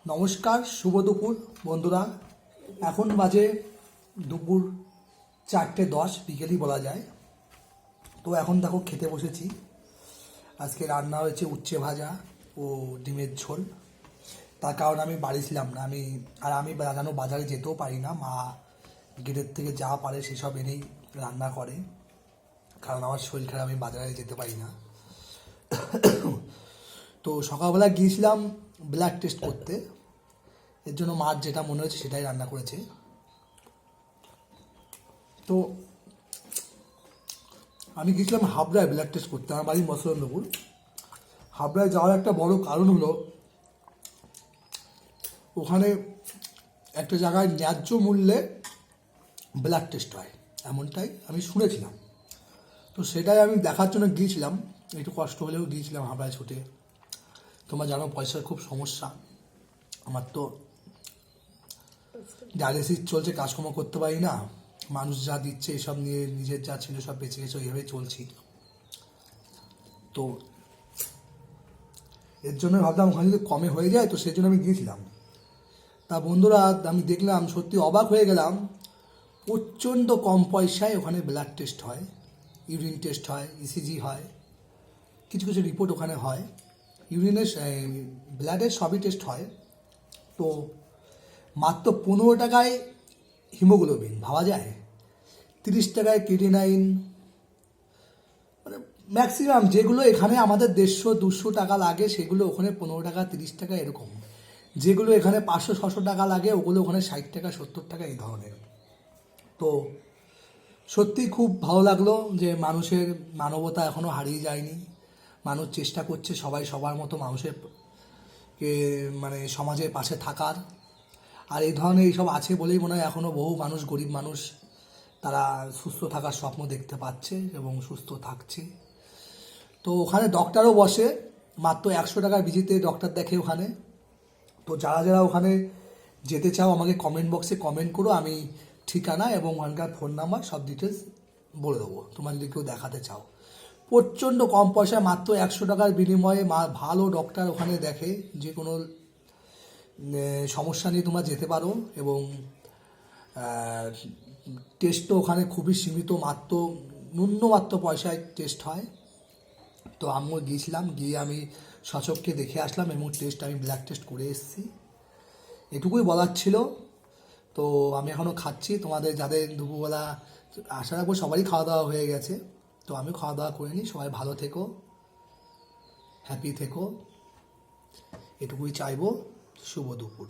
নমস্কার, শুভ দুপুর বন্ধুরা। এখন বাজে দুপুর 4:10, বিকেলই বলা যায়। তো এখন দেখো খেতে বসেছি। আজকে রান্না হয়েছে উচ্ছে ভাজা ও ডিমের ঝোল। তার কারণ আমি বাড়ি ছিলাম না, আমি জানো বাজারে যেতেও পারি না। মা গেটের থেকে যা পারে সেসব এনেই রান্না করে, কারণ আমার শরীর খারাপ, আমি বাজারে যেতে পারি না। তো সকালবেলা গিয়েছিলাম ব্লাড টেস্ট করতে, এর জন্য মার যেটা মনে হয়েছে সেটাই রান্না করেছে। তো আমি গিয়েছিলাম হাবড়ায় ব্লাড টেস্ট করতে, আমার বাড়ি মসলন্দপুর। হাবড়ায় যাওয়ার একটা বড় কারণ হলো, ওখানে একটা জায়গায় ন্যায্য মূল্যে ব্লাড টেস্ট হয়, এমনটাই আমি শুনেছিলাম। তো সেটাই আমি দেখার জন্য গিয়েছিলাম, একটু কষ্ট হলেও গিয়েছিলাম হাবড়ায় ছুটে। তোমরা জানো পয়সার খুব সমস্যা। আমার তো ডায়ালিসিস চলছে, কাজকর্ম করতে পারি না। মানুষ যা দিচ্ছে এসব নিয়ে নিজের যা ছিল সব বেঁচে গেছে, এইভাবেই চলছি। তো এর জন্য ভাবলাম ওখানে যদি কমে হয়ে যায়, তো সেই জন্য আমি গিয়েছিলাম। তা বন্ধুরা, আমি দেখলাম, সত্যি অবাক হয়ে গেলাম। প্রচণ্ড কম পয়সায় ওখানে ব্লাড টেস্ট হয়, ইউরিন টেস্ট হয়, ইসিজি হয়, কিছু কিছু রিপোর্ট ওখানে হয়। ইউরিনের ব্লাডের সবই টেস্ট হয়। তো মাত্র 15 টাকায় হিমোগ্লোবিন, ভাবা যায়। 30 টাকায় ক্রিয়েটিনাইন, মানে ম্যাক্সিমাম যেগুলো এখানে আমাদের 150-200 টাকা লাগে, সেগুলো ওখানে 15 টাকা, 30 টাকা এরকম। যেগুলো এখানে 500-600 টাকা লাগে, ওগুলো ওখানে 60 টাকা, 70 টাকা, এই ধরনের। তো সত্যি খুব ভালো লাগলো যে মানুষের মানবতা এখনও হারিয়ে যায়নি। মানুষ চেষ্টা করছে সবাই সবার মতো মানুষের মানে সমাজের পাশে থাকার। আর এই ধরনের এইসব আছে বলেই মনে হয় এখনও বহু মানুষ, গরিব মানুষ, তারা সুস্থ থাকার স্বপ্ন দেখতে পাচ্ছে এবং সুস্থ থাকছে। তো ওখানে ডক্টরও বসে, মাত্র 100 টাকার ভিজিতে ডক্টর দেখে ওখানে। তো যারা যারা ওখানে যেতে চাও, আমাকে কমেন্ট বক্সে কমেন্ট করো, আমি ঠিকানা এবং ওখানকার ফোন নাম্বার সব ডিটেলস বলে দেবো, তোমরা যদি কেউ দেখাতে চাও। প্রচণ্ড কম পয়সায়, মাত্র 100 টাকার বিনিময়ে ভালো ডক্টর ওখানে দেখে। যে কোনো সমস্যা নিয়ে তোমরা যেতে পারো। এবং টেস্টও ওখানে খুবই সীমিত, মাত্র ন্যূনমাত্র পয়সায় টেস্ট হয়। তো আমিও গিয়েছিলাম, গিয়ে আমি সচক্ষে দেখে আসলাম এবং আমি ব্লাড টেস্ট করে এসেছি। এটুকুই বলার ছিল। তো আমি এখনও খাচ্ছি। তোমাদের যাদের দুপুরবেলা, আশা রাখবো সবারই খাওয়া দাওয়া হয়ে গেছে। তো আমি খাওয়া দাওয়া করে নিই। সবাই ভালো থেকো, হ্যাপি থেকো, এটুকুই চাইবো। শুভ দুপুর।